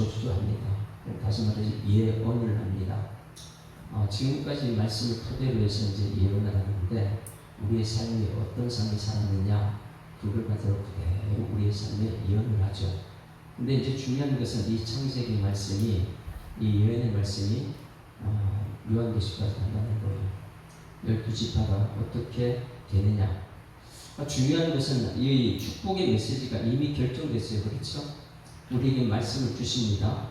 저주합니다. 다시 말해서 예언을 합니다. 지금까지 말씀을 토대로 해서 이제 예언을 하는데 우리의 삶이 어떤 삶을 살았느냐 그걸 가지고 그대로 우리의 삶에 예언을 하죠. 근데 이제 중요한 것은 이 창세기 말씀이 이 예언의 말씀이 요한계시까지 한다는 거예요. 12지파가 어떻게 되느냐. 중요한 것은 이 축복의 메시지가 이미 결정됐어요. 그렇죠? 우리에게 말씀을 주십니다.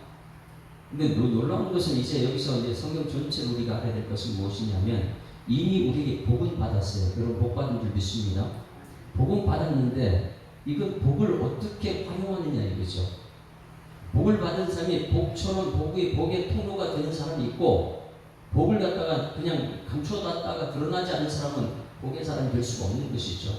근데 놀라운 것은 이제 여기서 이제 성경 전체를 우리가 알아야 될 것은 무엇이냐면 이미 우리에게 복은 받았어요. 여러분 복 받은 줄 믿습니다. 복은 받았는데 이건 복을 어떻게 활용하느냐 이거죠. 복을 받은 사람이 복처럼 복의 통로가 되는 사람이 있고 복을 갖다가 그냥 감춰놨다가 드러나지 않은 사람은 복의 사람이 될 수가 없는 것이죠.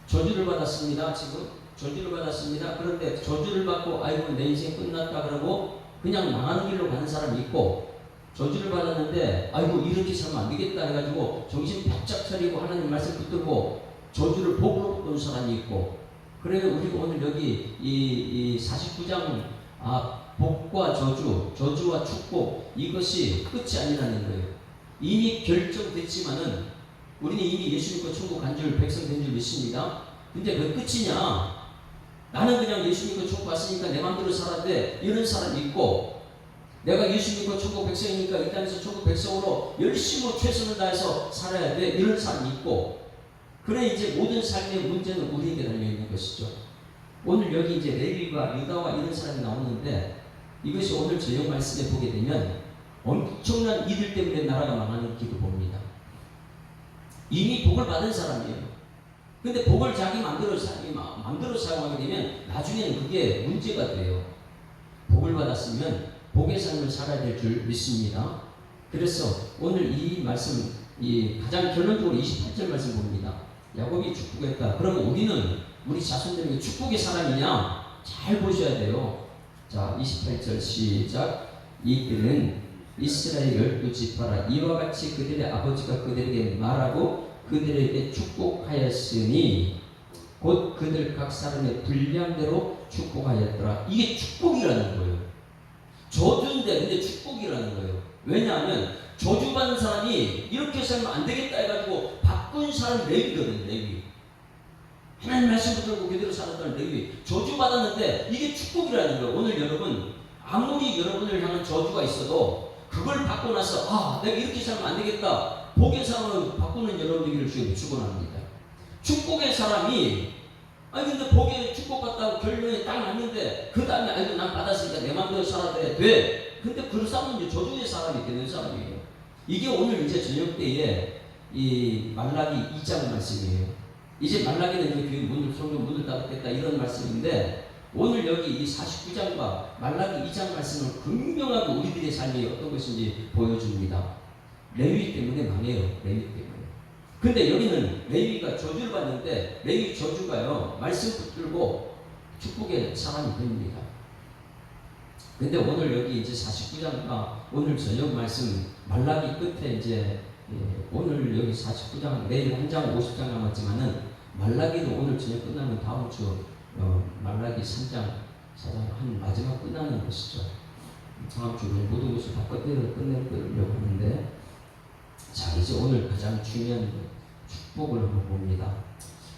저주를 받았습니다. 지금 저주를 받았습니다. 그런데 저주를 받고 아이고 내 인생 끝났다 그러고 그냥 망하는 길로 가는 사람이 있고 저주를 받았는데 아이고 이렇게 살면 안 되겠다 해가지고 정신 바짝 차리고 하나님 말씀 붙들고 저주를 복으로 바꾸는 사람이 있고 그래서 우리가 오늘 여기 이 49장 복과 저주와 축복 이것이 끝이 아니라는 거예요. 이미 결정됐지만은 우리는 이미 예수 믿고 천국 간 줄 백성 된 줄 믿습니다. 근데 왜 끝이냐? 나는 그냥 예수 믿고 천국 갔으니까 내 마음대로 살았는데 이런 사람이 있고 내가 예수 믿고 천국 백성이니까 이 땅에서 천국 백성으로 열심히 최선을 다해서 살아야 돼 이런 사람이 있고 그래 이제 모든 삶의 문제는 우리에게 달려있는 것이죠. 오늘 여기 이제 레위와 유다와 이런 사람이 나오는데 이것이 오늘 저녁 말씀에 보게 되면 엄청난 이들 때문에 나라가 망하는 길을 봅니다. 이미 복을 받은 사람이에요. 근데 복을 자기 마음대로 사용하게 되면 나중에는 그게 문제가 돼요. 복을 받았으면 복의 삶을 살아야 될 줄 믿습니다. 그래서 오늘 이 말씀, 가장 결론적으로 28절 말씀 봅니다. 야곱이 축복했다. 그러면 우리는 우리 자손들에게 축복의 사람이냐? 잘 보셔야 돼요. 자, 28절 시작. 이때는 이스라엘 12지파라 이와 같이 그들의 아버지가 그들에게 말하고 그들에게 축복하였으니 곧 그들 각 사람의 분량대로 축복하였더라. 이게 축복이라는 거예요. 저주인데 근데 축복이라는 거예요. 왜냐하면 저주받는 사람이 이렇게 살면 안 되겠다 해가지고 바꾼 사람 레위거든. 레위. 하나님 말씀 붙들고 그대로 살았다는 레위. 저주받았는데 이게 축복이라는 거예요. 오늘 여러분 아무리 여러분을 향한 저주가 있어도 그걸 받고 나서 내가 이렇게 살면 안 되겠다. 복의 사람을 바꾸는 여러분들을 주님 축원합니다. 축복의 사람이 근데 복의 축복받다고 결론에 딱 났는데 그 다음에 난 받았으니까 내 마음대로 살아야 돼. 근데 그 사람은 이제 저주의 사람이 되는 사람이에요. 이게 오늘 이제 저녁 때에 이 말라기 2장 말씀이에요. 이제 말라기는 이제 교회 성경 문을 닫겠다 이런 말씀인데 오늘 여기 이 49장과 말라기 2장 말씀은 분명하게 우리들의 삶이 어떤 것인지 보여줍니다. 레위 때문에 망해요. 레위 때문에. 근데 여기는 레위가 저주를 받는데 레위 저주가요. 말씀 붙들고 축복의 사람이 됩니다. 근데 오늘 여기 이제 49장과 오늘 저녁 말씀 말라기 끝에 이제 오늘 여기 49장 내일 한 장 50장 남았지만은 말라기는 오늘 저녁 끝나면 다음 주 말라기 3장 4장 한 마지막 끝나는 것이죠. 다음 주는 모든 것을 다 끝내려고 하는데 자 이제 오늘 가장 중요한 축복을 한번 봅니다.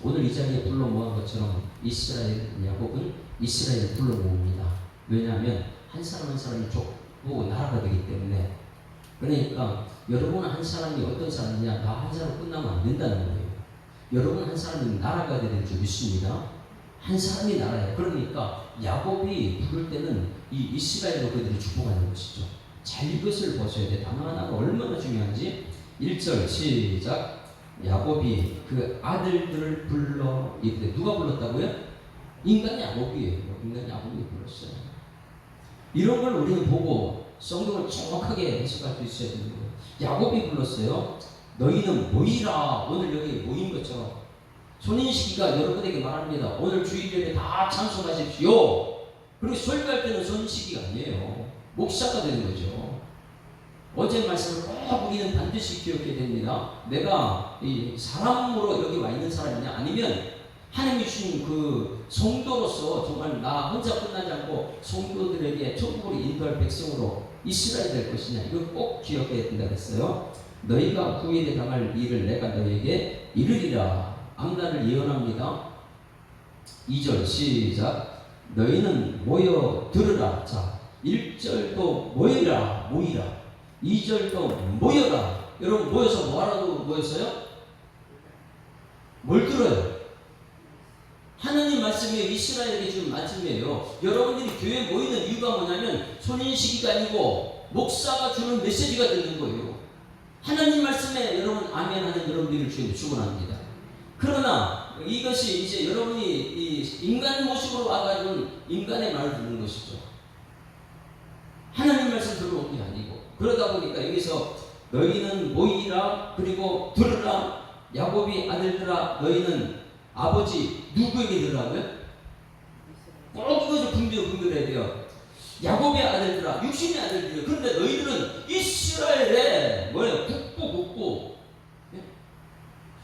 오늘 이 자리에 불러 모은 것처럼 야곱은 이스라엘을 불러 모읍니다. 왜냐하면 한 사람 한 사람이 족보 나라가 되기 때문에. 그러니까 여러분 한 사람이 어떤 사람이냐 나 한 사람 끝나면 안 된다는 거예요. 여러분 한 사람이 나라가 될 줄 믿습니다. 한 사람이 나라예요. 그러니까 야곱이 부를 때는 이 이스라엘로 그들이 축복하는 것이죠. 잘 이것을 보셔야 돼. 단어 하나가 얼마나 중요한지. 1절 시작. 야곱이 그 아들들을 불러 이때 누가 불렀다고요? 인간 야곱이에요. 인간 야곱이 불렀어요. 이런 걸 우리는 보고 성경을 정확하게 해석할 수 있어야 되는 거예요. 야곱이 불렀어요. 너희는 모이라. 오늘 여기 모인 것처럼 손인식이가 여러분에게 말합니다. 오늘 주일에 다 찬송하십시오. 그리고 설교할 때는 손인식이가 아니에요. 목사가 되는 거죠. 어제 말씀을 꼭 우리는 반드시 기억해야 됩니다. 내가 이 사람으로 여기 와 있는 사람이냐 아니면 하나님이 주신 그 성도로서 정말 나 혼자 끝나지 않고 성도들에게 천국으로 인도할 백성으로 이스라엘 될 것이냐, 이걸 꼭 기억해야 된다 그랬어요. 너희가 후일에 당할 일을 내가 너희에게 이르리라. 암나를 예언합니다. 2절 시작. 너희는 모여 들으라. 자, 1절도 모이라, 모이라. 2절도 모여라. 여러분 모여서 뭐하라고 모였어요? 뭘 들어요? 하나님 말씀이 이스라엘에게 지금 말씀이에요. 여러분들이 교회에 모이는 이유가 뭐냐면 손인시기가 아니고 목사가 주는 메시지가 되는 거예요. 하나님 말씀에 여러분 아멘 하는 여러분들을 주님 축원합니다. 그러나 이것이 이제 여러분이 이 인간 모습으로 와가지고 인간의 말을 듣는 것이죠. 하나님 말씀 들어오는 게 아니고, 그러다 보니까 여기서 너희는 모이라, 그리고 들으라. 야곱이 아들들아 너희는 아버지 누구에게 들으라고요? 꼭 이것을 분별해야 돼요. 야곱의 아들들아, 육신의 아들들이에요. 그런데 너희들은 이스라엘의 뭐예요? 국부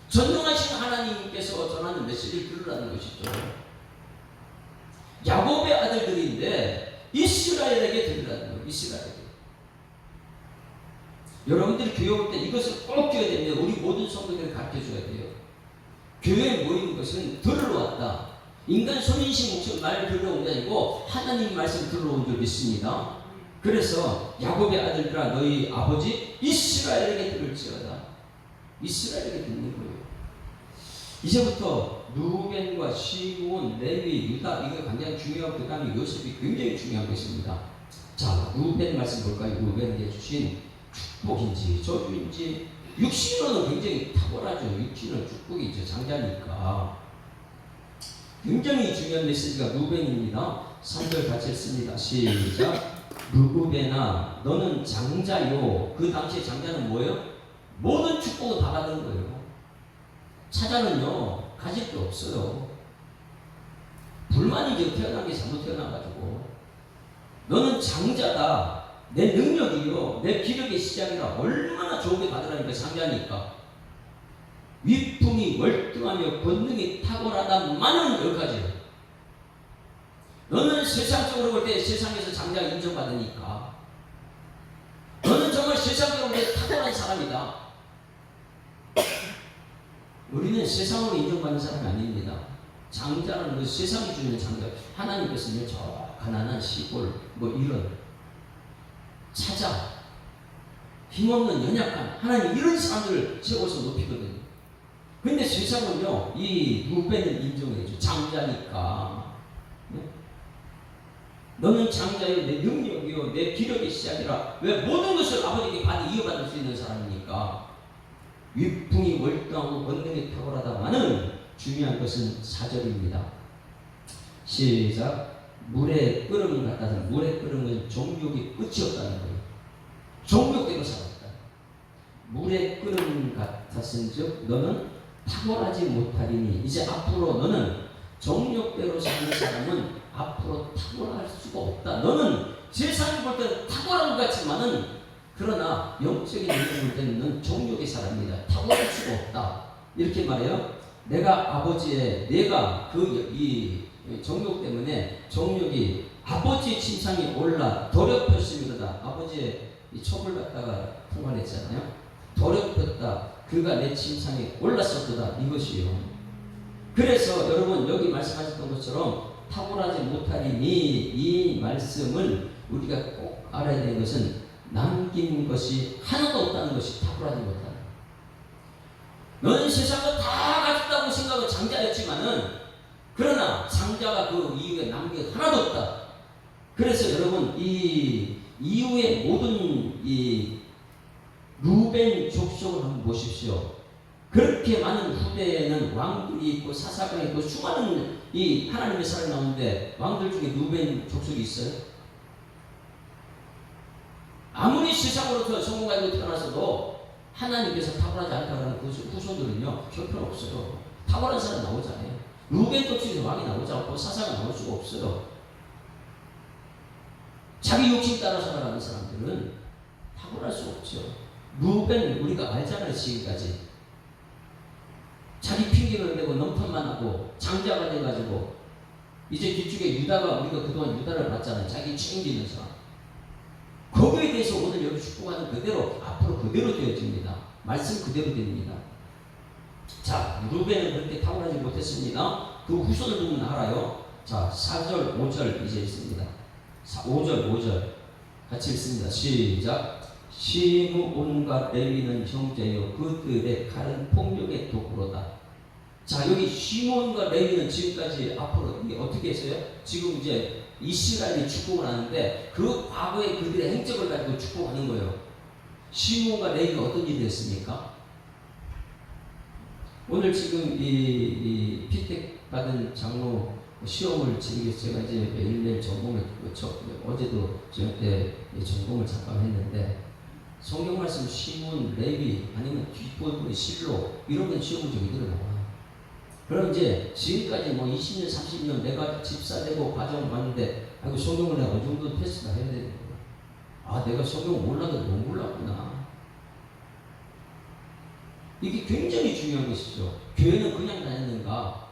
전능하신 하나님께서 전하는 메시지를 들으라는 것이죠. 야곱의 아들들인데 이스라엘에게 들으라는 거예요. 이스라엘에게. 여러분들이 교회 올 때 이것을 꼭 기억해야 됩니다. 우리 모든 성도들을 가르쳐줘야 돼요. 교회에 모이는 것은 들으러 왔다. 인간 손인신 목숨 말 들으러 온 게 아니고 하나님 말씀 들으러 온 줄 믿습니다. 그래서 야곱의 아들들아 너희 아버지 이스라엘에게 들을지어다. 이스라엘에게 듣는 거예요. 이제부터 루벤과 시므온, 레위, 유다, 이거 굉장히 중요하고 그 다음에 요셉이 굉장히 중요한 것입니다. 자, 루벤 말씀 볼까요? 루벤에게 주신 축복인지 저주인지. 육신으로는 굉장히 탁월하죠. 육신은 축복이죠. 장자니까. 굉장히 중요한 메시지가 루벤입니다. 3절 같이 했습니다. 시작. 루벤아 너는 장자요. 그 당시에 장자는 뭐예요? 모든 축복을 다 받은 거예요. 차자는요 가질 게 없어요. 불만이죠. 태어난 게 잘못 태어나가지고. 너는 장자다. 내 능력이요 내 기력의 시작이라. 얼마나 좋게 받으라니까. 장자니까. 위풍이 월등하며 권능이 탁월하다마는 여기까지예요. 너는 세상적으로 볼 때 세상에서 장자가 인정받으니까 너는 정말 세상적으로 볼 때 탁월한 사람이다. 우리는 세상으로 인정받는 사람이 아닙니다. 장자는 그 세상이 주는 장자. 하나님께서는 저 가난한 시골 뭐 이런 차자, 힘없는 연약한 하나님 이런 사람들을 세워서 높이거든요. 근데 세상은요 이 루벤을 인정해줘. 장자니까. 네? 너는 장자요 내 능력이요 내 기력의 시작이라. 왜? 모든 것을 아버지에게 이어받을 수 있는 사람이니까. 위풍이 월등하고 권능이 탁월하다마는 중요한 것은 4절입니다. 시작. 물의 끓음 같다는. 물의 끓음은 정욕이 끝이 없다는 거예요. 정욕대로 살았다. 물의 끓음 같았은즉 너는 탁월하지 못하리니. 이제 앞으로 너는 정욕대로 사는 사람은 앞으로 탁월할 수가 없다. 너는 세상이 볼 때는 탁월한 것 같지만은 그러나 영적인 능력을 볼 때는 정욕의 사람이다. 탁월할 수가 없다. 이렇게 말해요. 내가 아버지의 내가 이 정욕 때문에 정욕이 아버지의 침상에 올라 더럽혔습니다. 아버지의 이 첩을 갖다가 통과했잖아요. 더럽혔다. 그가 내 침상에 올랐었다. 이것이요. 그래서 여러분 여기 말씀하셨던 것처럼 탁월하지 못하리니 이 말씀을 우리가 꼭 알아야 되는 것은 남긴 것이 하나도 없다는 것이 탁월하지 못하다. 너는 세상을 다 가졌다고 생각은 장자였지만은 그러나 장자가 그 이후에 남긴 게 하나도 없다. 그래서 여러분 이 이후에 모든 이 루벤 족속을 한번 보십시오. 그렇게 많은 후대에는 왕들이 있고 사사가 있고 수많은 이 하나님의 사람이 나오는데 왕들 중에 루벤 족속이 있어요? 아무리 세상으로부터 성공하고 태어나서도 하나님께서 탁월하지 않다는 그 후손들은요 형편없어요. 탁월한 사람 나오잖아요. 루벤 족속에서 왕이 나오지 않고 사사가 나올 수가 없어요. 자기 욕심 따라 살아가는 사람들은 탁월할 수 없죠. 루벤 우리가 알잖아요. 지금까지 자기 핑계를 대고 넘턴만 하고 장자가 돼가지고 이제 뒤쪽에 유다가 우리가 그동안 유다를 봤잖아요. 자기 챙기는 사람. 거기에 대해서 오늘 여기 축복하는 그대로 앞으로 그대로 되어집니다. 말씀 그대로 됩니다. 자, 루벤은 그렇게 탁월하지 못했습니다. 그 후손을 보면 알아요. 자, 4절, 5절 이제 있습니다. 5절, 5절 같이 읽습니다. 시작. 시므온과 레위는 형제요 그들의 칼은 폭력의 도구로다. 자, 여기 시므온과 레위는 지금까지 앞으로 이게 어떻게 했어요? 지금 이제 이스라엘이 축복을 하는데 그 과거의 그들의 행적을 가지고 축복하는 거예요. 시므온과 레위가 어떤 일이 했습니까? 오늘 지금 이 피택 받은 장로 시험을 치기 위해서 제가 이제 매일매일 점검을 어제도 저녁 때 점검을 잠깐 했는데 성경 말씀 시므온, 레위 아니면 뒷부분의 실로 이런 건 시험 문제 이대로 나와요. 그럼 이제 지금까지 뭐 20년, 30년 내가 집사되고 과정 왔는데 아이고 성경을 내가 어느 정도 테스트가 해야 되는 거야. 아, 내가 성경 몰라도 너무 몰랐구나. 이게 굉장히 중요한 것이죠. 교회는 그냥 다녔는가?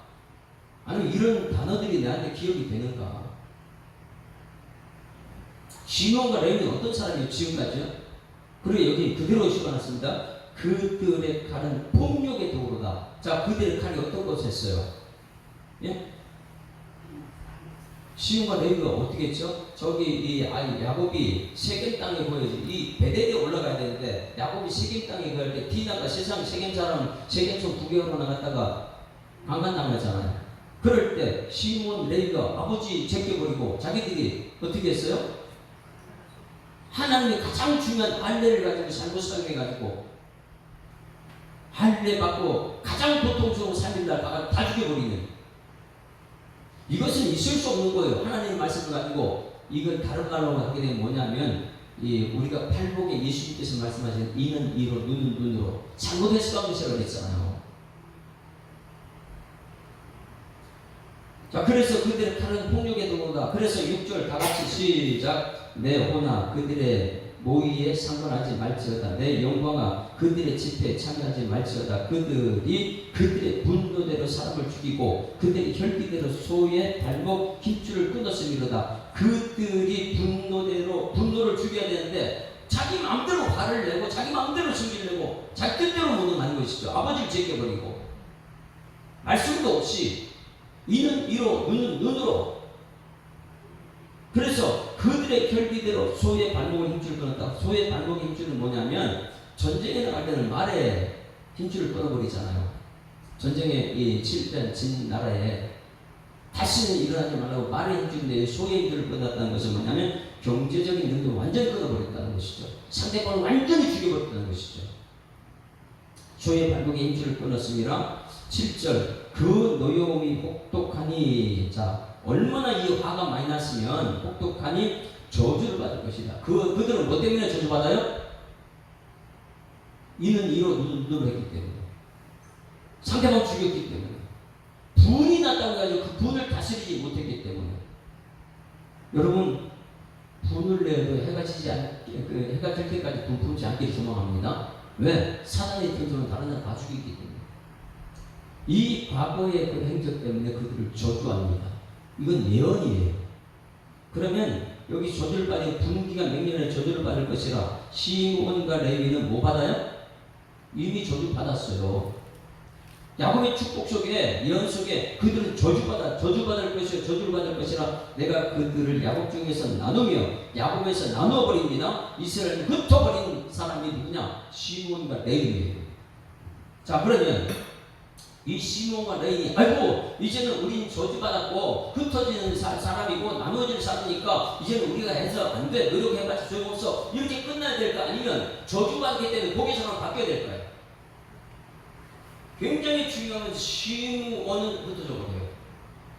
아니면 이런 단어들이 내한테 기억이 되는가? 시므온과 레위는 어떤 사람이에요? 지금까지요? 그리고 여기 그대로 적어놨습니다. 그들의 칼은 폭력의 도구로다. 자, 그들의 칼이 어떤 것을 했어요? 예? 시므온과 레위가 어떻게 했죠? 저기 이 야곱이 세겜 땅에 보여지 이 베델에 올라가야 되는데 야곱이 세겜 땅에 갈 때 디나가 세상 세겜 사람 세겜촌 9개월로 나갔다가 강간당하잖아요. 그럴 때 시므온, 레위가 아버지 제껴버리고 자기들이 어떻게 했어요? 하나님의 가장 중요한 할례를 가지고 잘못 사용해가지고 할례 받고 가장 고통스러운 3일날 다 죽여버리는, 이것은 있을 수 없는 거예요. 하나님의 말씀을 가지고 이걸 다른 말로 하게 되면 뭐냐면 우리가 팔복에 예수님께서 말씀하신 이는 이로 눈은 눈으로 잘못해서 까무시라고 했잖아요. 자, 그래서 그들의 칼은 폭력의 도구다. 그래서 6절 다 같이 시작. 내 호나 그들의 모의에 상관하지 말지어다. 내 영광아 그들의 집회에 참여하지 말지어다. 그들이 그들의 분노대로 사람을 죽이고 그들의 혈기대로 소의 발목 힘줄을 끊었음이로다. 그들이 분노를 죽여야 되는데 자기 마음대로 발을 내고 자기 마음대로 숨기려고 자기 뜻대로 무능하는 것이죠. 아버지를 제껴버리고 말씀도 없이 이는 이로 눈은 눈으로. 그래서 그들의 결기대로 소의 발목을 힘줄을 끊었다. 소의 발목의 힘줄은 뭐냐면 전쟁에 나갈 때는 말에 힘줄을 끊어버리잖아요. 전쟁에 칠 진 나라에 다시는 일어나지 말라고 말의 힘줄인데 소의 힘줄을 끊었다는 것은 뭐냐면 경제적인 능력을 완전히 끊어버렸다는 것이죠. 상대방을 완전히 죽여버렸다는 것이죠. 소의 발목의 힘줄을 끊었습니다. 7절 그 노여움이 혹독하니. 자, 얼마나 이 화가 많이 났으면 혹독하니 저주를 받을 것이다. 그들은 뭐 때문에 저주받아요? 이는 이로 눈으로 했기 때문에, 상대방 죽였기 때문에, 분이 났다고 해가지고 그 분을 다스리지 못했기 때문에. 여러분, 분을 내도 해가 해가 질 때까지 분 품지 않기를 소망합니다. 왜? 사단의 tension은 다른 사람 다 죽이기 때문에. 이 과거의 그 행적 때문에 그들을 저주합니다. 이건 예언이에요. 그러면 여기 저주를 받은 분기가 몇 년에 저주를 받을 것이라. 시므온과 레위는 뭐 받아요? 이미 저주 받았어요. 야곱의 축복 속에, 예언 속에 그들은 저주받을 것이요 저주를 받을 것이라. 내가 그들을 야곱 중에서 나누며 야곱에서 나누어버립니다. 이스라엘은 흩어버린 사람이 누구냐? 시므온과 레위예요. 자, 그러면 이 시므온과 레위, 아이고 이제는 우린 저주받았고 흩어지는 사람이고 나누어질 사람이니까 이제는 우리가 해서 안 돼, 노력해봤자 소용없어, 이렇게 끝나야 될까? 아니면 저주받기 때문에 고개처럼 바뀌어야 될까요? 굉장히 중요한 건 시므온은 흩어져 버려요.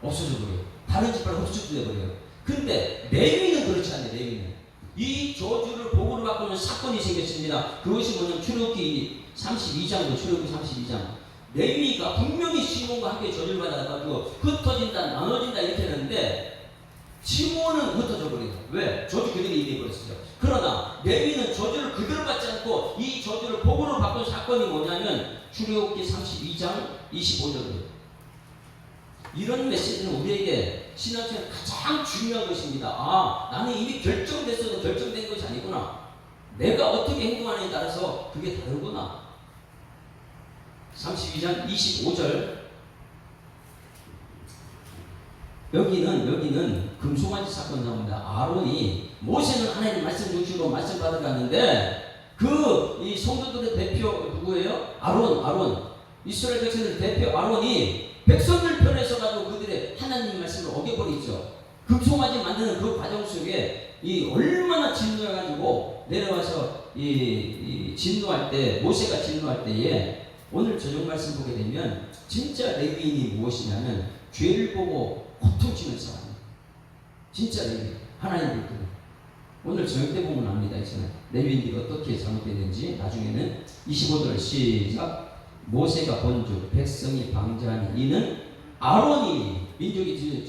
없어져 버려요. 다른 집발 흡수돼 버려요. 근데 레위는 그렇지 않아요. 레위는 이 저주를 복으로 바꾸는 사건이 생겼습니다. 그것이 뭐냐면 출애굽기 32장도 출애굽기 32장. 레위가 분명히 시므온과 함께 저주를 받아가지고 흩어진다, 나눠진다 이렇게 했는데 시므온은 흩어져 버려요. 왜? 저주 그대로 이겨버렸어요. 그러나 레위는 저주를 그대로 받지 않고 이 저주를 복으로 바꾼 사건이 뭐냐면 출애굽기 32장 25절로. 이런 메시지는 우리에게 신앙생활 가장 중요한 것입니다. 아, 나는 이미 결정됐어도 결정된 것이 아니구나. 내가 어떻게 행동하느냐에 따라서 그게 다르구나. 32장 25절. 여기는 금송아지 사건 나옵니다. 아론이, 모세는 하나님 말씀 중심으로 말씀 받아갔는데 이 성도들의 대표 누구예요? 아론. 이스라엘 백성들 대표 아론이 백성들 편에 서가지고 그들의 하나님 말씀을 어겨버리죠. 금송아지 만드는 그 과정 속에 얼마나 진노해가지고 내려와서 진노할 때, 모세가 진노할 때에 오늘 저녁 말씀 보게 되면 진짜 레위인이 무엇이냐면 죄를 보고 고통치는 사람. 진짜 레위인. 하나님 불 오늘 저녁 때 보면 압니다. 이제는 레위인들이 어떻게 잘못됐는지. 나중에는 25절 시작. 모세가 본즉 백성이 방자하니 이는 아론이, 민족이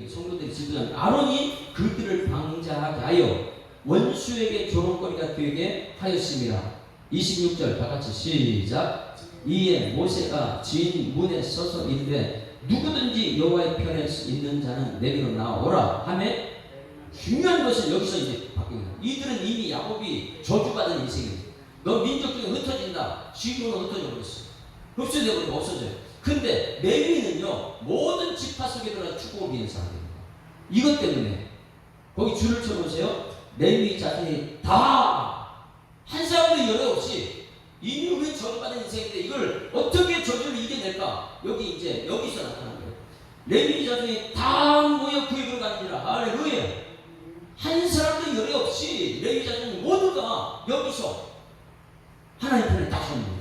성도들이 지도자는 아론이 그들을 방자하게 하여 원수에게 조롱거리가 되게 하였습니다. 26절 다같이 시작. 이에 모세가 진 문에 서서 이르되 누구든지 여호와의 편에 있는 자는 내게로 나오라 하며, 중요한 것은 여기서 이제 바뀝니다. 이들은 이미 야곱이 저주받은 인생입니다. 너 민족 중에 흩어진다. 지금은 흩어져 버렸어. 흡수되고 없어져요. 근데 레위는요, 모든 지파 속에 들어가 축복을 비는 사람입니다. 이것 때문에 거기 줄을 쳐놓으세요. 레위 자손이 다 한 사람도 열애 없이 이미 우리 저주받은 인생인데 이걸 어떻게 저주를 이겨낼까? 여기서 나타난 거예요. 레위 자손이 다 모여 그 입으로 가니라. 할렐루야. 한 사람도 열애 없이 레위 자손 모두가 여기서 하나님 편에 딱 섭니다.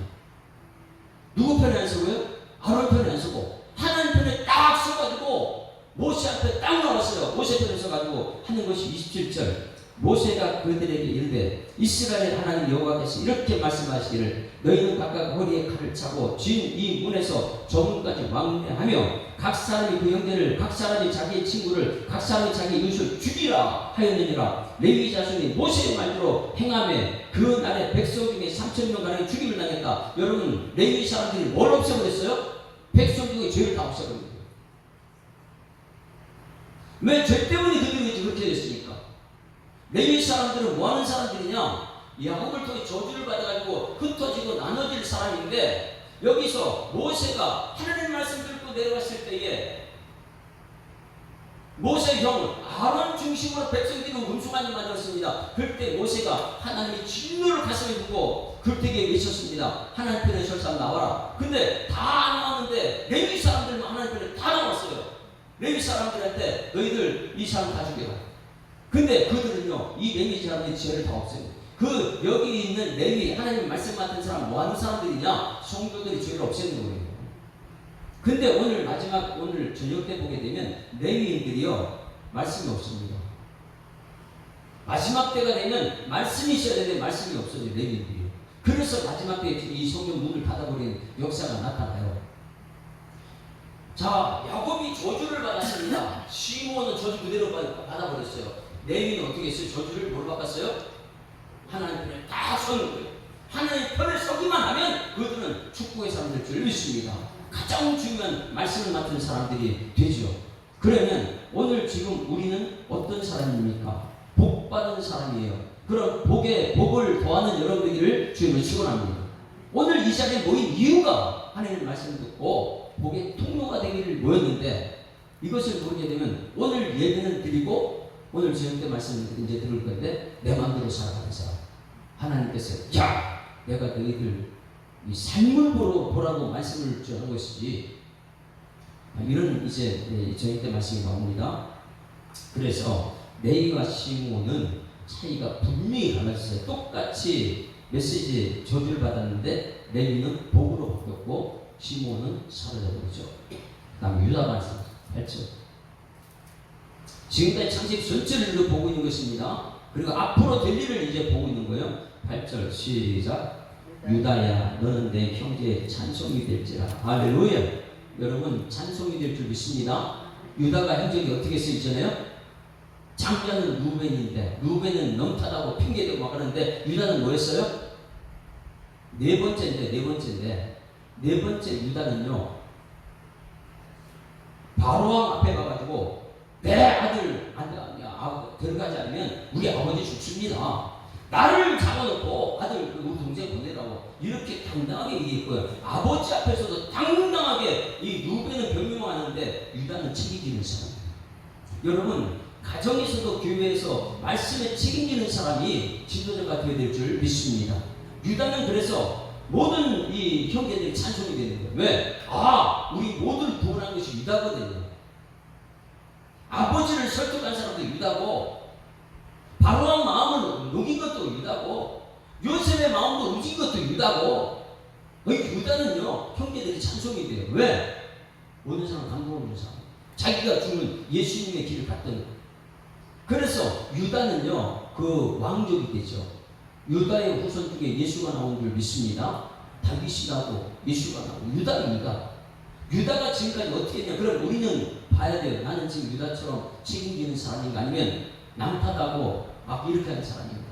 누구 편에 안 서고요? 아론 편에 안 서고 하나님 편에 딱 서가지고 모세 앞에 딱 나왔어요. 모세 편에 서가지고 하는 것이 27절. 모세가 그들에게 이르되 이스라엘 하나님 여호와께서 이렇게 말씀하시기를 너희는 각각 허리에 칼을 차고 진 이 문에서 저 문까지 왕래하며 각 사람이 그 형제를, 각 사람이 자기의 친구를, 각 사람이 자기 이웃을 죽이라 하였느니라. 레위 자손이 모세의 말대로 행하며 그 날에 백성 중에 3,000명가량이 죽임을 당했다. 여러분, 레위 사람들이 뭘 없애버렸어요? 백성 중에 죄를 다 없애버린 거예요. 왜? 죄 때문에 그들이 그렇게 됐으니까. 레위 사람들은 뭐 하는 사람들이냐? 야곱을 통해 저주를 받아가지고 흩어지고 나눠질 사람인데, 여기서 모세가 하나님 말씀 듣고 내려왔을 때에 모세 형 아론 중심으로 백성들이 음수만이 만들었습니다. 그때 모세가 하나님의 진노를 가슴에 두고 글되게 외쳤습니다. 하나님 편에 설 사람 나와라. 근데 다 나왔는데 레위 사람들만 하나님 편에 다 나왔어요. 레위 사람들한테 너희들 이 사람 다 죽여라. 근데 그들은요, 이 레위 사람들의 죄를 다 없애요. 여기 있는 레위, 하나님 말씀 맡은 사람, 뭐 하는 사람들이냐? 성도들이 죄를 없애는 거예요. 근데 오늘 저녁 때 보게 되면 레위인들이요, 말씀이 없습니다. 마지막 때가 되면 말씀이 있어야 되는데 말씀이 없어져요, 레위인들이요. 그래서 마지막 때에 이 성경 문을 닫아버리는 역사가 나타나요. 자, 야곱이 저주를 받았습니다. 시므온은 저주 그대로 받아버렸어요. 레위는 어떻게 했어요? 저주를 뭘 바꿨어요? 하나님 편에 다 서는 거예요. 하나님 편에 서기만 하면 그들은 축복의 사람들 줄 믿습니다. 가장 중요한 말씀을 맡은 사람들이 되죠. 그러면 오늘 지금 우리는 어떤 사람입니까? 복 받은 사람이에요. 그런 복을 더하는 여러분들을 주님을 축원합니다. 오늘 이 자리에 모인 이유가 하나님 말씀을 듣고 복의 통로가 되기를 모였는데, 이것을 모르게 되면 오늘 예배는 드리고 오늘 저녁 때 말씀 이제 들을 건데 내 마음대로 살아가는 사람, 하나님께서 내가 너희들 이 삶을 보라고 말씀을 주는 것이지, 이런 이제 저녁 때 말씀이 나옵니다. 그래서 레위와 시므온은 차이가 분명히 갈라졌어요. 똑같이 메시지 저주를 받았는데 레위는 복으로 바뀌었고 시므온은 사라져버리죠. 그 다음 유다 말씀 8절. 지금까지 창세기 전체를 보고 있는 것입니다. 그리고 앞으로 될 일을 이제 보고 있는 거예요. 8절 시작. 유다야 너는 내 형제의 찬송이 될지라. 할렐루야. 여러분, 찬송이 될 줄 믿습니다. 유다가 행적이 어떻게 쓰이잖아요. 장자는 루벤인데 루벤은 넘타다고 핑계대고 막 하는데 유다는 뭐였어요? 네 번째 유다는요, 바로왕 앞에 가가지고 내 아들 데려가지 않으면 우리 아버지 죽습니다. 나를 잡아놓고 아들 우리 동생 보내라고 이렇게 당당하게 얘기했고요. 아버지 앞에서도 당당하게 이 루벤은 변명하는데 유다는 책임지는 사람. 여러분 가정에서도 교회에서 말씀에 책임지는 사람이 지도자가 되어야 될 줄 믿습니다. 유다는 그래서 모든 이 형제들이 찬송이 되는 거예요. 왜? 우리 모두를 구원한 것이 유다거든요. 아버지를 설득한 사람도 유다고, 바로왕 마음을 녹인 것도 유다고, 요셉의 마음도 움직인 것도 유다고. 유다는요 형제들이 찬송이 돼요. 왜? 모든 사람 감동하는 사람, 자기가 주는 예수님의 길을 갔던. 그래서 유다는요 그 왕족이 되죠. 유다의 후손 중에 예수가 나온 줄 믿습니다. 다윗이 나고 예수가 나고 유다가 지금까지 어떻게 했냐. 그럼 우리는 봐야 돼요. 나는 지금 유다처럼 책임지는 사람인가, 아니면 남탓하고 막 이렇게 하는 사람인가.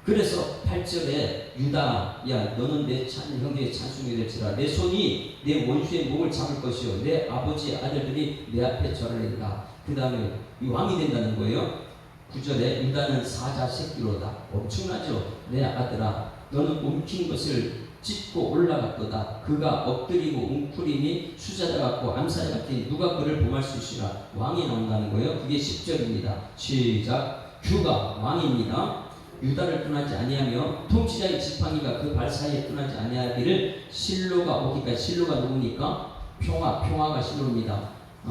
그래서 8절에 유다, 야 너는 내 형제의 찬송이 될지라. 내 손이 내 원수의 목을 잡을 것이요 내 아버지의 아들들이 내 앞에 절하리라. 그 다음에 이 왕이 된다는 거예요. 9절에 유다는 사자 새끼로다. 엄청나죠. 내 아들아 너는 움킨 것을 찢고 올라갔도다. 그가 엎드리고 웅크리니 수자자 같고 암사자 같으니 누가 그를 범할 수 있으라. 왕이 나온다는 거예요. 그게 10절입니다. 시작. 주가 왕입니다. 유다를 떠나지 아니하며 통치자의 지팡이가 그 발 사이에 떠나지 아니하기를 실로가 오기까지. 실로가 누구니까? 평화가 실로입니다.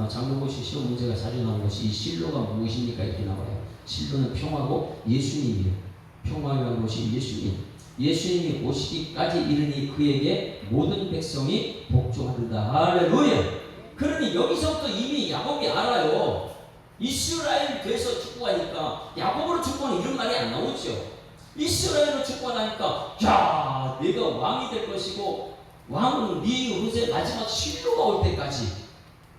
장로고시 시험 문제가 자주 나온 것이 이 실로가 무엇입니까? 이렇게 나와요. 실로는 평화고 예수님이에요. 평화의 것이 예수님. 예수님이 오시기까지 이르니 그에게 모든 백성이 복종하리라. 할렐루야. 그러니 여기서부터 이미 야곱이 알아요. 이스라엘 돼서 축복하니까 야곱으로 축복하는 이런 말이 안 나오죠. 이스라엘로 축복하니까 야 내가 왕이 될 것이고 왕은 네 후세 마지막 실로가 올 때까지,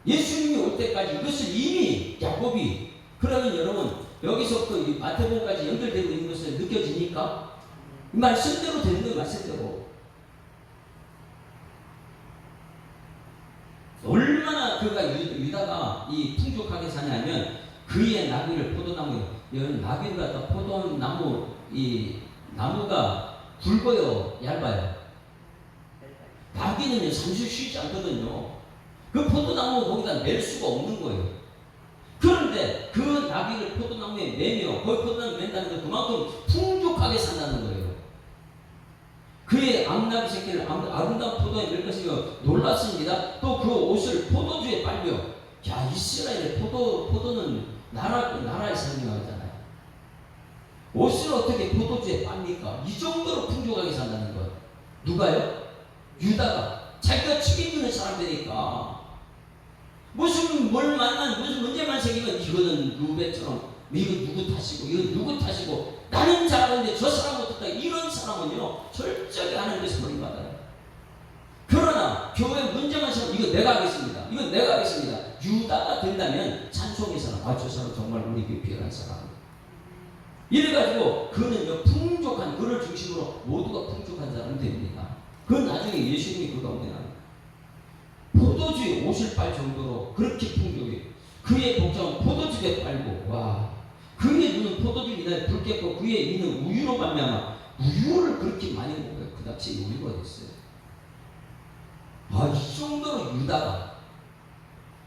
예수님이 올 때까지, 이것을 이미 야곱이. 그러면 여러분 여기서부터 이 마태복음까지 연결되고 있는 것을 느껴지니까 말씀대로 되는 거예요. 말씀대로. 얼마나 그가 유다가 이 풍족하게 사냐면 그의 나귀를 포도나무, 여러분 나귀를 갖다 포도나무, 이 나무가 굵어요, 얇아요? 나귀는요 잠시 쉬지 않거든요. 그 포도나무 거기다 멜 수가 없는 거예요. 그런데 그 나귀를 포도나무에 매며, 거기 포도나무에 맨다는 건 그만큼 풍족하게 산다는 거예요. 그의 암나귀 새끼를 아름다운 포도에 멜 것이며 놀랐습니다. 또 그 옷을 포도주에 빨며. 야 이스라엘의 포도는 나라의 삶이 나오잖아요. 옷을 어떻게 포도주에 빱니까? 이 정도로 풍족하게 산다는 것. 누가요? 유다가. 자기가 책임지는 사람들이니까. 무슨 문제만 생기면 이거는 루벤처럼 이거 누구 탓이고 이거 누구 탓이고 나는 잘하는데 저 사람 어떻다. 이런 사람은요 철저하게 하나님께서 버림받아요. 그러나 교회 문제만 생기면 이거 내가 하겠습니다. 이건 내가 하겠습니다. 유다가 된다면 찬송의 사람, 저 사람 정말 우리 교회 필요한 사람. 이래가지고 그는요 풍족한, 그를 중심으로 모두가 풍족한 사람이 됩니다. 그 나중에 예수님이 그 가운데 나옵니다. 포도주에 옷을 빨 정도로 그렇게 풍족해. 그의 복장은 포도주에 빨고, 와, 그의 눈은 포도주 위에 붉겠고 그의 이는 우유로 말미암아 우유를 그렇게 많이 먹어요. 그다지 우유가 됐어요. 이 정도로 유다가,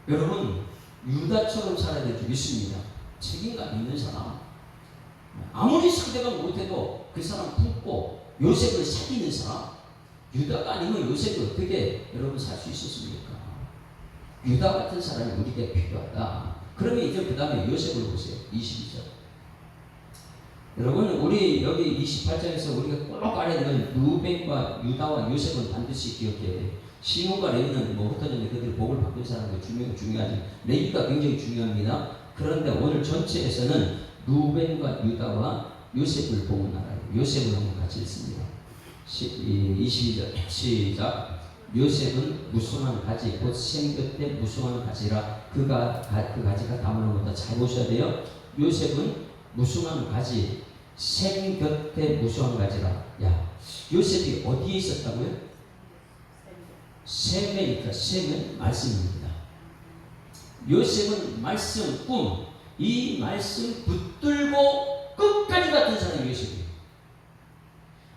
여러분 유다처럼 살아야 될 줄 믿습니다. 책임감 있는 사람, 아무리 상대방 못해도 그 사람 품고 요셉을 사귀는 사람. 유다가 아니면 요셉이 어떻게 여러분 살 수 있었습니까? 유다 같은 사람이 우리에게 필요하다. 그러면 이제 그 다음에 요셉을 보세요. 22절. 여러분 우리 여기 28절에서 우리가 꼭 알아야 되는 루벤과 유다와 요셉은 반드시 기억해야 돼요. 시몬과 레위는 흩어졌는데 그들이 복을 바꾼 사람들 중요하지. 레위가 굉장히 중요합니다. 그런데 오늘 전체에서는 루벤과 유다와 요셉을 보는 나라예요. 요셉을 한번 같이 읽습니다. 22절 시작. 요셉은 무성한 가지 곧 샘 곁에 무성한 가지라. 그 가지가 다물어보다. 잘 보셔야 돼요. 요셉은 무성한 가지, 샘 곁에 무성한 가지라. 야 요셉이 어디에 있었다고요? 샘에 있다. 샘은 말씀입니다. 요셉은 말씀, 꿈, 이 말씀 붙들고 끝까지 갔던 사람이 요셉이에요.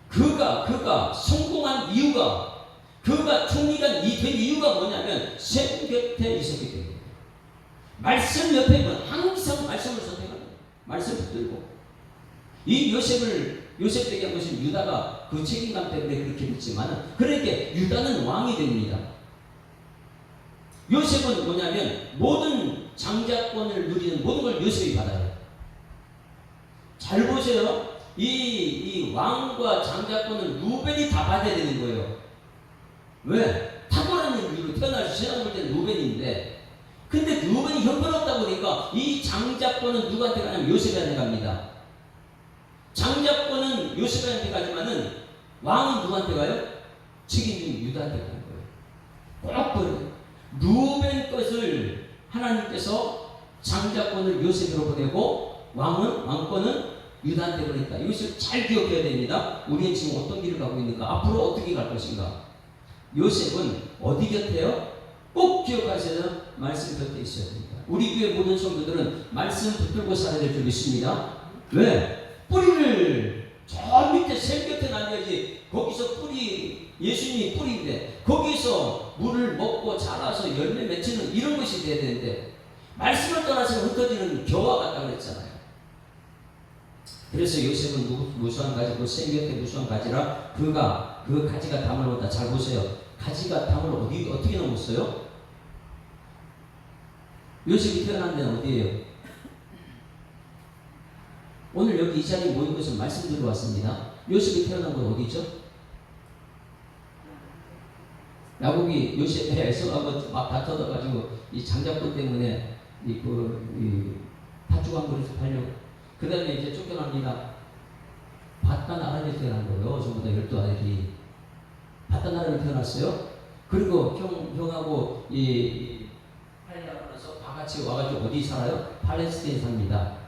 그가 성공한 이유가, 그가 총리가 된 이유가 뭐냐면 셈 곁에 있었기 때문에. 말씀 옆에 있는 항상 말씀을 선택합니다. 말씀 붙들고. 이 요셉에게 한 것은 유다가 그 책임감 때문에 그렇게 됐지만, 그러니까 유다는 왕이 됩니다. 요셉은 뭐냐면 모든 장자권을 누리는 모든 걸 요셉이 받아요. 잘 보세요. 이 왕과 장자권은 루벤이 다 받아야 되는 거예요. 왜? 탁월한 이유로 태어나서 세상 볼 때는 루벤인데, 근데 루벤이 형편없다 보니까 이 장자권은 누구한테 가냐면 요셉한테 갑니다. 장자권은 요셉한테 가지만은 왕은 누구한테 가요? 책임진 유다한테 가는 거예요. 꼭 그래요. 루벤 것을 하나님께서 장자권을 요셉으로 보내고 왕권은 유다한테 보냈다. 이것을 잘 기억해야 됩니다. 우리는 지금 어떤 길을 가고 있는가? 앞으로 어떻게 갈 것인가? 요셉은 어디 곁에요? 꼭 기억하셔서 말씀 곁에 있어야 됩니다. 우리 교회 모든 성도들은 말씀 붙들고 살아야 될 줄 믿습니다. 왜? 뿌리를 저 밑에 샘 곁에 놔야지. 거기서 예수님이 뿌리인데 거기서 물을 먹고 자라서 열매 맺히는 이런 것이 돼야 되는데, 말씀을 떠나서 흩어지는 겨와 같다고 그랬잖아요. 그래서 요셉은 무수한 가지고 샘 곁에 무수한 가지라 그가 그 가지가 담을 놓다. 잘 보세요. 가지가 담을 어떻게 넘었어요? 요셉이 태어난 데는 어디예요? 오늘 여기 이 자리에 모인 것은 말씀 들어 왔습니다. 요셉이 태어난 건 어디죠? 야곱이 요셉의 애서하고 막 다퉈가지고 이 장자권 때문에 팥죽 그릇을 팔려고. 그 다음에 이제 쫓겨납니다. 바단 아람에 태어난 거예요. 전부 다 12아들이 바단 아람에 태어났어요. 그리고 형하고 팔려하면서 다 같이 와가지고 어디 살아요? 팔레스타인 삽니다.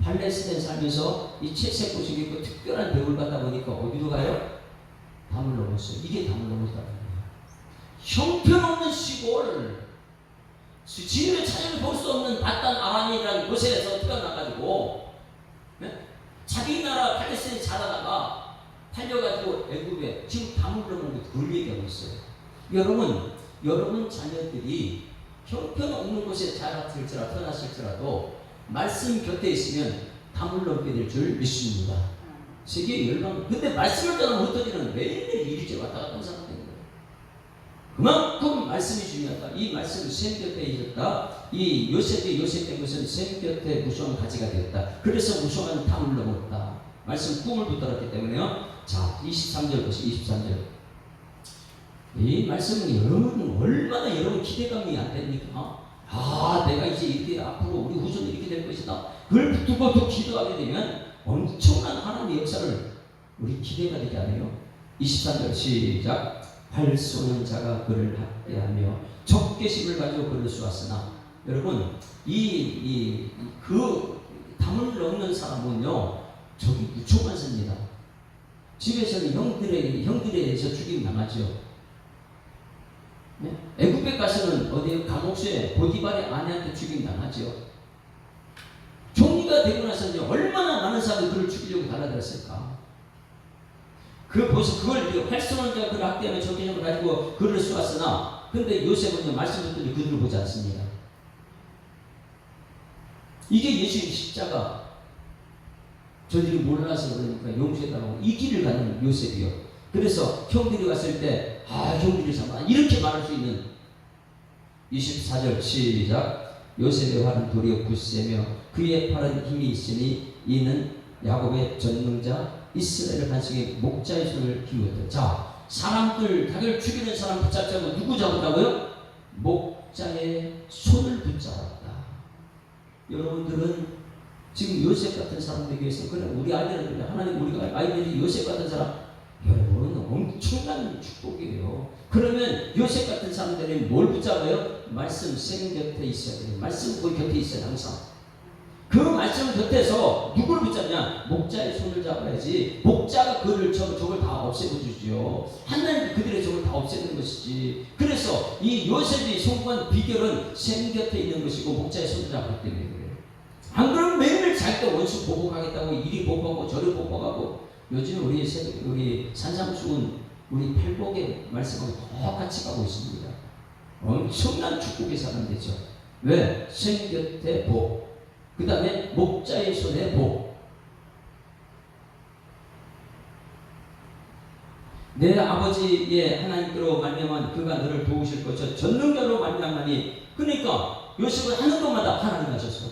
팔레스타인 살면서 이 채색 고식이 있고 특별한 배우를 받다 보니까 어디로 가요? 담을 넘었어요. 이게 담을 넘었다는 거예요. 형편없는 시골, 지금의 차례를 볼 수 없는 바단 아람이라는 곳에서 태어나가지고 자기 나라 팔레스타인에 자라다가 팔려가지고 애굽에 지금 담을 넘은 그걸 얘기하고 있어요. 여러분 자녀들이 형편없는 곳에 태어났을지라도 말씀 곁에 있으면 담을 넘게 될 줄 믿습니다. 세계 열방. 근데 말씀을 떠나면 흩어지는 매일매일 일이죠. 왔다 갔다 하는 사람 되는 거예요. 그만큼 말씀이 중요하다. 이 말씀은 셈 곁에 있었다. 이 요셉이 된 것은 셈 곁에 무수한 가지가 되었다. 그래서 무수한 담을 넘었다. 말씀 꿈을 붙들었기 때문에요. 자, 23절 보시죠. 23절. 이 말씀은 여러분 얼마나 여러분 기대감이 안 됩니까? 내가 이제 이렇게 앞으로 우리 후손이 이렇게 될 것이다. 그걸 붙들고 또 기도하게 되면 엄청난 하나님의 역사를 우리 기대가 되지 않아요? 23절 시작. 활 쏘는 자가 그를 학대하며 적개심을 가지고 그를 쏘았으나. 여러분 그 담을 넘는 사람은요 저기 무초만 씁니다. 집에서는 형들에 의해서 죽임 당하죠. 네? 애굽에 가서는 어디에 감옥소에 보디발의 아내한테 죽임 당하죠. 총리가 되고 나서는 얼마나 많은 사람들이 그를 죽이려고 달라들었을까. 그걸 활성한 자가 그를 학대하며 적개심을 가지고 그를 쏘았으나, 근데 요셉은 말씀 듣더니 그들을 보지 않습니다. 이게 예수의 십자가. 저들이 몰라서 그러니까 용서해달라고 이 길을 가는 요셉이요. 그래서 형들이 왔을 때 형들이 참아 이렇게 말할 수 있는. 24절 시작. 요셉의 활은 도리어 굳세며 그의 팔은 힘이 있으니 이는 야곱의 전능자 이스라엘의 반석의 목자의 손을 키우었다. 자, 사람들 자기를 죽이는 사람 붙잡자고 누구 잡았다고요? 목자의 손을 붙잡았다. 여러분들은 지금 요셉 같은 사람들에게 위해서, 그래 우리 아이들은 하나님 우리가 아이들이 요셉 같은 사람, 여러분 엄청난 축복이에요. 그러면 요셉 같은 사람들이 뭘 붙잡아요? 말씀 생 곁에 있어야 돼요. 말씀 그 곁에 있어요. 항상 그 말씀 곁에서 누구를 붙잡냐? 목자의 손을 잡아야지. 목자가 적을 다 없애주지요. 하나님이 그들의 적을 다 없애는 것이지. 그래서 이 요셉이 성공한 비결은 샘 곁에 있는 것이고 목자의 손을 잡았기 때문에 그래요. 안 그러면 매일매일 잘 때 원수 보복하겠다고 이리 보복하고 저리 보복하고. 요즘 우리 산상수훈 우리 팔복의 말씀하고 똑같이 가고 있습니다. 엄청난 축복의 사람들이죠. 왜? 샘 곁에 복. 그 다음에 목자의 손에 복. 내 아버지의 하나님께로 말미암아 그가 너를 도우실 것이요 전능자로 말미암아니. 그러니까 요셉은 하는 것마다 하나님 하셨어.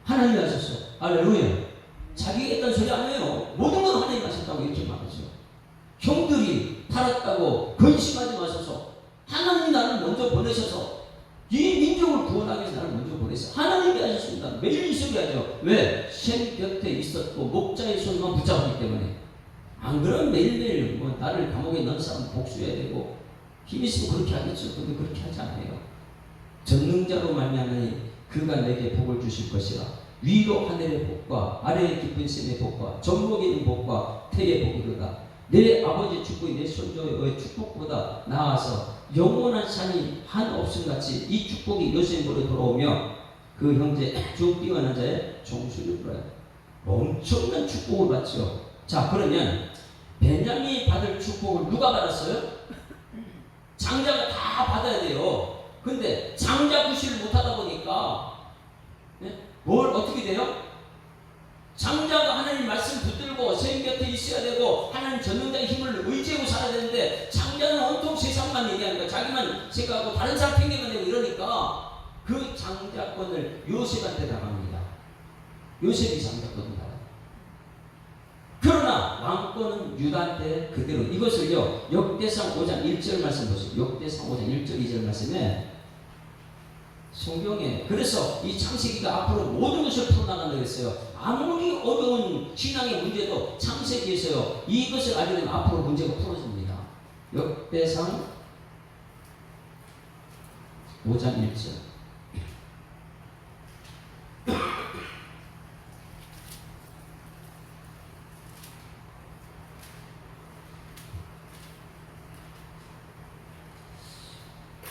하나님 하셨어. 할렐루야. 자기가 했던 소리 안 해요. 모든 건 하나님 하셨다고 이렇게 말하죠. 형들이 팔았다고 근심하지 마소서. 하나님이 나를 먼저 보내셔서 이 민족을 구원하기 위해서 나를 먼저 보냈어. 하나님이 하셨습니다. 매일 이 소리 하죠. 왜? 샘 곁에 있었고 목자의 손만 붙잡았기 때문에. 안 그러면 매일매일 나를 감옥에 넣은 사람 복수해야 되고 힘 있으면 그렇게 하겠죠. 근데 그렇게 하지 않아요. 전능자로 말미암으니 그가 내게 복을 주실 것이라. 위로 하늘의 복과 아래의 깊은 샘의 복과 전목에 있는 복과 태의 복이로다. 내 아버지 축복이 내 손자의 축복보다 나아서 영원한 산이 한없음같이 이 축복이 요셉으로 돌아오며 그 형제 쭉 뛰어난 자의 종수를 불어요. 엄청난 축복을 받죠. 자, 그러면 베냐민이 받을 축복을 누가 받았어요? 장자가 다 받아야 돼요. 근데 장자 구실을 못하다 보니까 뭘 어떻게 돼요? 장자가 하나님 말씀 붙들고 샘 곁에 있어야 되고 하나님 전능자의 힘을 의지하고 살아야 되는데 장자는 온통 세상만 얘기하니까 자기만 생각하고 다른 사람 핑계만 대고 이러니까 그 장자권을 요셉한테 당합니다. 요셉이 장자권을 받아요. 그러나 왕권은 유다한테 그대로. 이것을요 역대상 5장 1절 말씀 보세요. 역대상 5장 1절 2절 말씀에 성경에 그래서 이 창세기가 앞으로 모든 것을 풀어나간다고 했어요. 아무리 어려운 신앙의 문제도 창세기에서요 이것을 알게 되면 앞으로 문제가 풀어집니다. 역대상 5장 1절.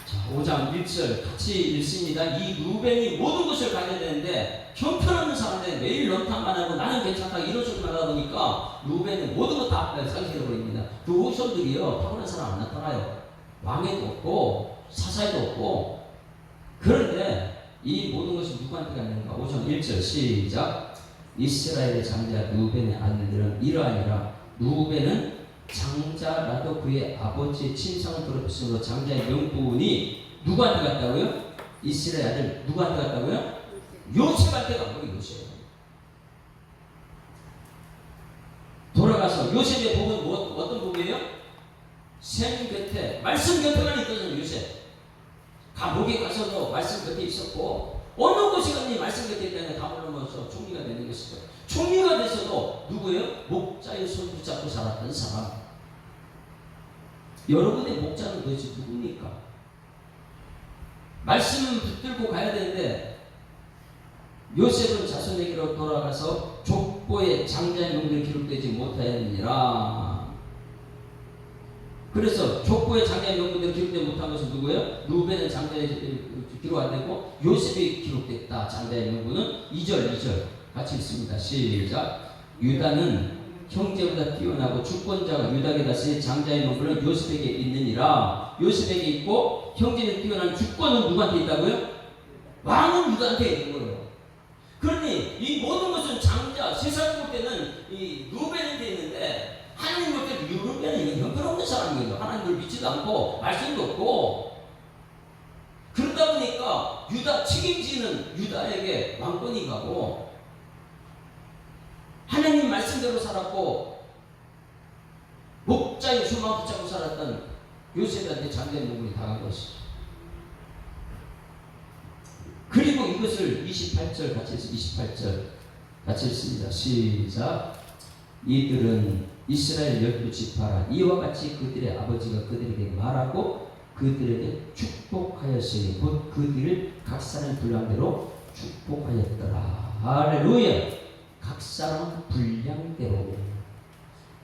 자, 5장 1절 같이 읽습니다. 이 루벤이 모든 것을 가져야 되는데 형편없는 사람들 매일 런탕만 하고 나는 괜찮다 이런 소리만 하다 보니까 루벤은 모든 거 다 상실해버립니다. 그 후손들이요 타고난 사람 안 나타나요. 왕에도 없고 사사에도 없고. 그런데 이 모든 것이 누구한테 갔는가? 5장 1절 시작. 이스라엘의 장자 루벤의 아들들은 이러하니라. 루벤은 장자라도 그의 아버지의 친상을 더럽혔으므로 장자의 명분이 누구한테 갔다고요? 이스라엘 아들 누구한테 갔다고요? 요셉한테 간 거예요. 요셉. 돌아가서 요셉의 복은 어떤 복이에요? 샘 곁에 말씀 곁에만 있던 요셉. 감옥에 가서도 말씀 곁에 있었고 어느 곳에 갔니 말씀 곁에 있다는 다 올라오면서 총리가 되는 것이죠. 총리가 돼서도 누구예요? 목자의 손 붙잡고 살았던 사람. 여러분의 목자는 도대체 누굽니까? 말씀은 붙들고 가야 되는데 요셉은 자손에게로 돌아가서 족보의 장자의 명들이 기록되지 못하였느니라. 그래서 족보의 장자의 명들이 기록되지 못한 것은 누구예요? 루벤은 장자의 기록 안 되고 요셉이 기록됐다. 장자의 명분은 2절 같이 읽습니다. 시작. 유다는 형제보다 뛰어나고 주권자가 유다에게 다스린 장자의 명분은 요셉에게 있느니라. 요셉에게 있고 형제는 뛰어난 주권은 누구한테 있다고요? 왕은 유다한테 있는 거예요. 그러니 이 모든 것은 장자 세상 볼 때는 이 루벤한테 있는데 하나님 볼 때는 루벤은 형편없는 사람이에요. 하나님을 믿지도 않고 말씀도 없고. 그러다 보니까 유다 책임지는 유다에게 왕권이 가고 하나님 말씀대로 살았고 목자의 수만 붙잡고 살았던 요셉한테 장자의 명분이 당한 것이죠. 그리고 이것을 28절 같이 해서 28절 같이 읽습니다. 시작. 이들은 이스라엘 12지파라. 이와 같이 그들의 아버지가 그들에게 말하고 그들에게 축복하였으니 곧 그들을 각 사람 분량대로 축복하였더라. 할렐루야. 각 사람 분량대로.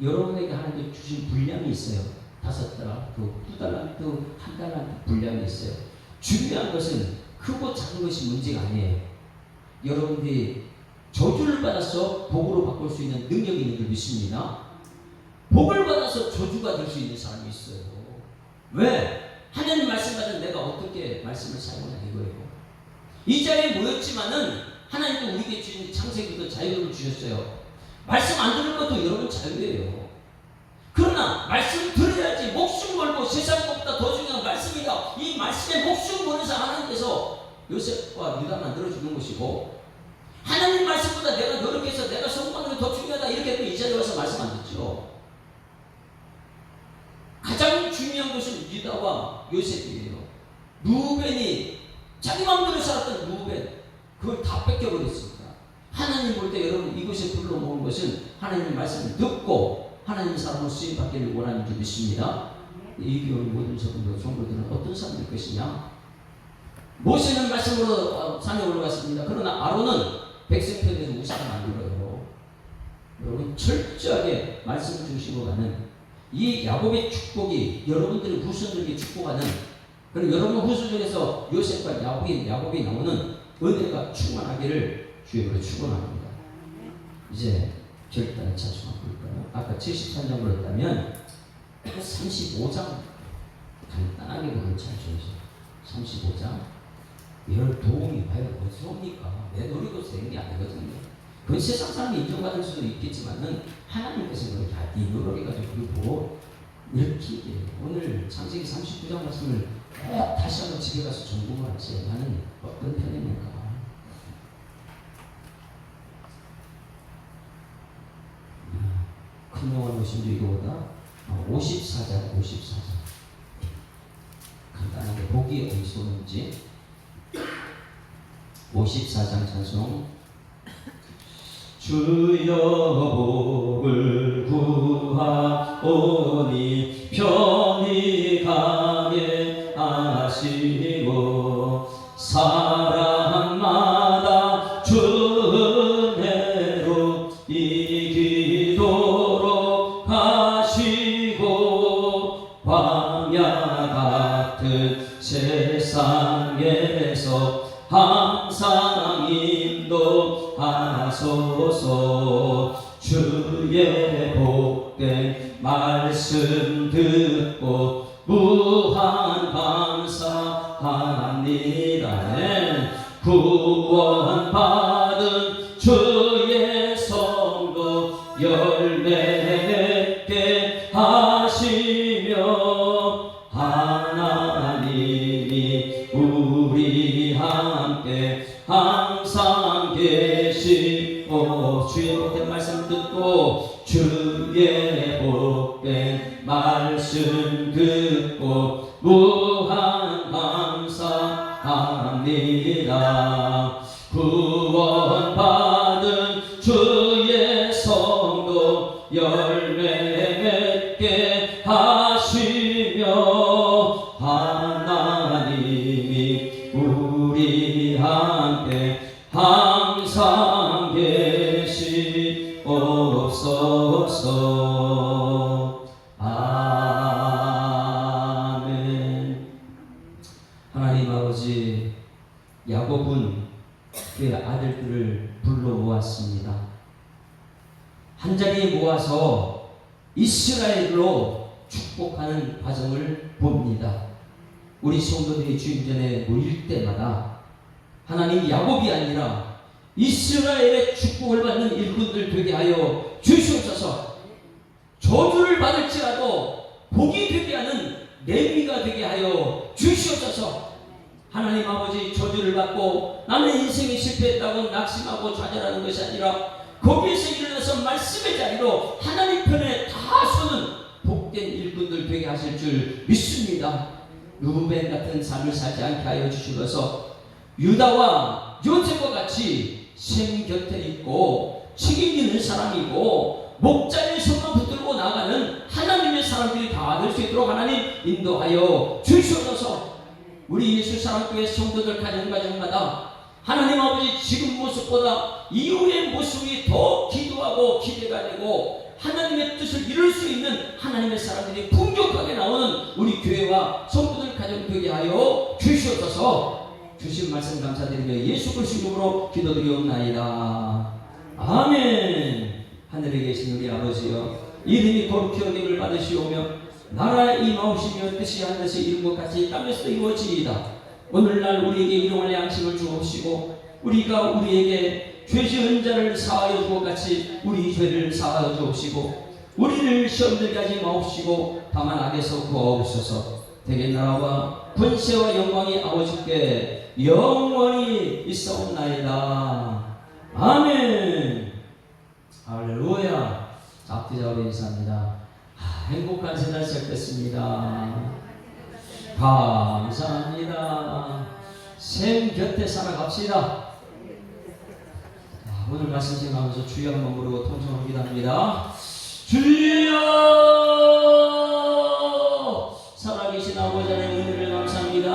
여러분에게 하나님 주신 분량이 있어요. 5달란트, 2달란트, 1달란트 분량이 있어요. 중요한 것은 크고 작은 것이 문제가 아니에요. 여러분들이 저주를 받아서 복으로 바꿀 수 있는 능력이 있는 줄 믿습니다. 복을 받아서 저주가 될 수 있는 사람이 있어요. 왜? 하나님 말씀 받은 내가 어떻게 말씀을 사용하냐 이거예요. 이 자리에 모였지만은 하나님도 우리에게 주신 창세기부터 자유를 주셨어요. 말씀 안 들을 것도 여러분 자유예요. 그러나 말씀 들어야지. 목숨 걸고 세상 것보다 더 중요한 말씀이다. 이 말씀에 목숨 걸어서 하나님께서 요셉과 유다 만들어주는 것이고, 하나님 말씀보다 내가 노력해서 내가 성공하는 게 더 중요하다 이렇게 또 이 자리에 와서 말씀 안 듣죠. 가장 중요한 것은 유다와 요셉이에요. 루벤이 자기 마음대로 살았던 루벤, 그걸 다 뺏겨버렸습니다. 하나님 볼 때 여러분 이곳에 불러 모은 것은 하나님 말씀을 듣고 하나님 사람으로 쓰임받기를 원하는 줄 믿습니다. 이 교회 모든 성도들은 어떤 사람일 것이냐? 모세는 말씀으로 산에 올라갔습니다. 그러나 아론은 백성편에서 우상을 만들어요. 여러분 철저하게 말씀을 중심으로 가는 이 야곱의 축복이 여러분들의 후손들에게 축복하는, 그리고 여러분 후손 중에서 요셉과 야곱이 나오는 은혜가 충만하기를 주님으로 축원합니다. 이제 결단의 찬송을 볼까요? 아까 73장 불렀다면 35장 간단하게 보는 찬송이죠. 35장 이런 도움이 과연 어디서 옵니까? 내 노력으로 되는 게 아니거든요. 그건 세상 사람이 인정받을 수도 있겠지만은 하나님께서 그렇게 네 노력해가지고 그리고 이렇게 얘기해요. 오늘 창세기 39장 말씀을 다시 한번 집에 가서 점검을 하세요. 나는 어떤 편입니까? 큰 영화를 보신 줄 이거보다 54장 간단하게 복이 어디서 오는지 54장 찬송. 주여 복을 구하오니 편히 가게 하시고 사랑마다 주 은혜로 이기도록 하시고 광야 같은 세상에서 항상 인도하소서. 주의 복된 말씀 듣고 무한 감사합니다. 구원받은 주의 성도 열매 맺게 하시며 하나님이 우리 함께 항상 계시고 주의 복된 말씀 듣고 주의 복된 말씀 듣고 무한 감사합니다. 구원받은 주의 성도 열매 맺게 하시며 하나님이 우리 함께 항상 계시옵소서. 아멘. 하나님 아버지, 야곱은 그의 아들들을 불러 모았습니다. 한자리에 모아서 이스라엘로 축복하는 과정을 봅니다. 우리 성도들이 주님 전에 모일 때마다 하나님 야곱이 아니라 이스라엘의 축복을 받는 일꾼들 되게 하여 주시옵소서. 저주를 받을지라도 복이 되게 하는 레위가 되게 하여 주시옵소서. 하나님 아버지, 저주를 받고 나는 인생이 실패했다고 낙심하고 좌절하는 것이 아니라 거기에서 일어나서 말씀의 자리로 하나님 편에 다 서는 복된 일꾼들 되게 하실 줄 믿습니다. 루벤 같은 삶을 살지 않게 하여 주시옵소서. 유다와 요셉과 같이 샘 곁에 있고 책임지는 사람이고 목자의 손만 붙들고 나가는 하나님의 사람들이 다 될 수 있도록 하나님 인도하여 주시옵소서. 우리 예수 사랑교회 성도들 가정마다 하나님 아버지 지금 모습보다 이후의 모습이 더 기도하고 기대가 되고 하나님의 뜻을 이룰 수 있는 하나님의 사람들이 풍족하게 나오는 우리 교회와 성도들 가정 되게 하여 주시옵소서. 주신 말씀 감사드리며 예수 그리스도 이름으로 기도드리옵나이다. 아멘. 하늘에 계신 우리 아버지여, 이름이 거룩히 여김을 받으시오며 나라에 임하오시며 뜻이 하늘에서 이룬 것 같이 땅에서도 이루어지이다. 오늘날 우리에게 일용할 양식을 주옵시고 우리가 우리에게 죄 지은 자를 사하여 주고 같이 우리 죄를 사하여 주옵시고 우리를 시험 들게 하지 마옵시고 다만 악에서 구하옵소서. 대개 나라와 권세와 영광이 아버지께 영원히 있사옵나이다. 아멘. 할렐루야. 앞뒤자로 인사합니다. 행복한 세상 시작됐습니다. 감사합니다. 샘 곁에 살아갑시다. 오늘 말씀 생각하면서 주여 한번 부르고 통성으로 기도합니다. 주여, 살아계신 아버지 하나님 은혜를 감사합니다.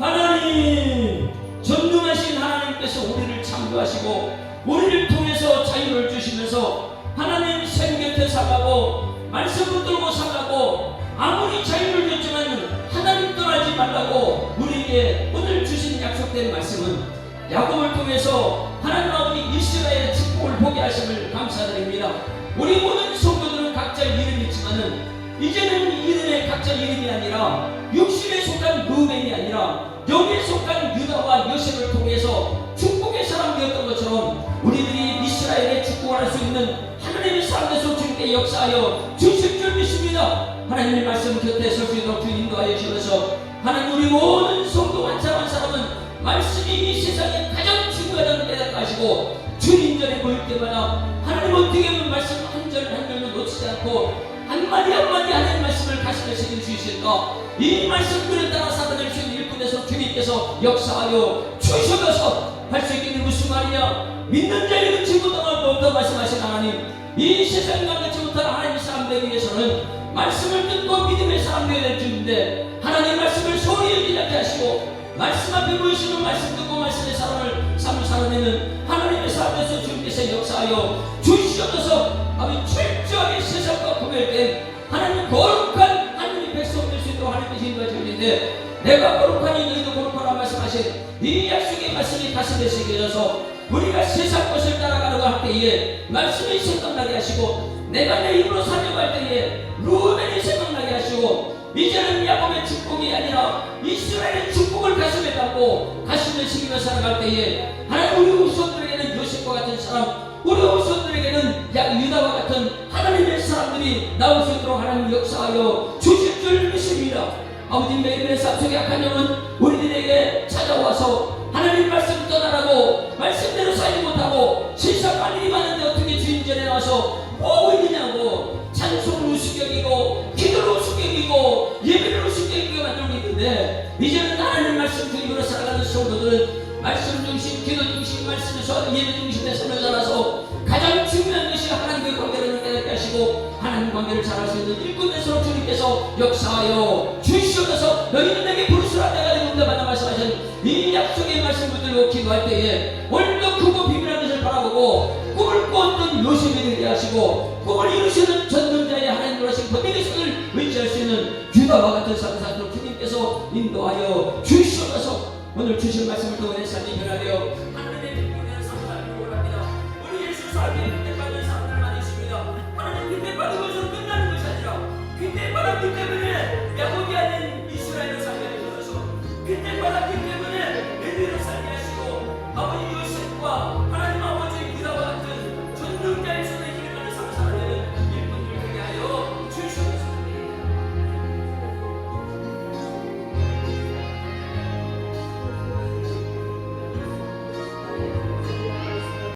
하나님 전능하신 하나님께서 우리를 창조하시고 우리를 통해서 자유를 주시면서 하나님 샘 곁에 살라고 말씀 붙들고 살라고 아무리 자유를 줬지만 하나님 떠나지 말라고 우리에게 오늘 주신 약속된 말씀은 야곱을 통해서 하나님 아버지 이스라엘의 축복을 보게 하심을 감사드립니다. 우리 모든 성도들은 각자 이름이 있지만은 이제는 이름의 각자 이름이 아니라 육신에 속한 루벤이 아니라 영에 속한 유다와 요셉을 통해서 축복의 사람 되었던 것처럼 우리들이 이스라엘의 축복을 할 수 있는 하나님의 사람에서 주님께 역사하여 주실 줄 믿습니다. 하나님의 말씀 곁에 설 수 있도록 주 인도하여 주셔서 하나님 우리 모든 성도 한 사람 한 사람은 말씀이 이 세상에 가장 중요하다는 깨닫고 주님 전에 보일 때마다 하나님 어떻게 하면 말씀 한 절 한 절도 놓치지 않고 한마디 한마디 하나님 말씀을 가슴에 새겨 주실까. 이 말씀들을 따라 살아낼 수 있는 일꾼에서 주님께서 역사하여 주셔서 할 수 있겠는 무슨 말이냐. 믿는 자에게는 지구당할 수 없다 말씀하신 하나님, 이 세상에 가지 못한 하나님의 사람 되기 위해서는 말씀을 듣고 믿음의 사람 되어야 될 줄인데 하나님 말씀을 소리 여기지 않게 하시고 말씀 앞에 보이시는 말씀 듣고 말씀의 사람을 살아내는 하나님의 사람에서 주님께서 역사하여 주시옵소서. 아버지 철저하게 세상과 구별된 하나님 거룩한 하나님의 백성 될 수 있도록 하나님께서 인도해 주시는데 내가 거룩하니 너희도 거룩하라 말씀하신 이 약속의 말씀이 가슴에 새겨져서 우리가 세상 것을 따라가려고 할 때에 말씀이 생각나게 하시고 내가 내 입으로 살려고 할 때에 루벤이 생각나게 하시고 이제는 야곱의 축복이 아니라 이스라엘의 축복을 가슴에 담고 가슴에 새기며 살아갈 때에 하나님 우리 후손들에게는 요셉과 같은 사람, 우리 후손들에게는 유다와 같은 하나님의 사람들이 나올 수 있도록 하나님 역사하여 주실 줄 믿습니다. 아버지 매일의 삶 속에 약한 영은 우리들에게 찾아와서 하나님 말씀 떠나라고 말씀대로 살지 못하고 세상 할 일이 많은데 어떻게 주인 전에 나와서 뭐 하고 있느냐고 찬송을 우습게 여기고 기도를 우습게 여기고 예배를 우습게 여기게 만들고 있는데 이제는 하나님 말씀 주님으로 살아가는 성도들은 말씀 중심, 기도 중심, 말씀에서 예배 중심의 삶을 살아서 가장 중요한 것이 하나님과의 관계를 깨닫게 하시고 하나님 관계를 잘할 수 있는 일꾼에서 주님께서 역사하여 주시옵소서. 너희는 내게 부르시라 내가 내 응답 받아 말씀하신 이 약속의 말씀 붙들고 기도할 때에 오늘도 크고 비밀한 것을 바라보고 꿈을 꿨던 요셉이 되게 하시고 꿈을 이루시는 전능자의 하나님으로 하신 거룩의 손을 의지할 수 있는 유다와 같은 사람들로 주님께서 인도하여 주시옵소서. 오늘 주신 말씀을 통해 내 삶이 변화되어 하나님의 기쁨의 삶을 알고 원합니다. 우리 예수 사람이 빚대받는 사람들 많이 있습니다. 하나님 빚대받은 것으로 끝나는 것이 아니라 빚대받았기 때문에 야곱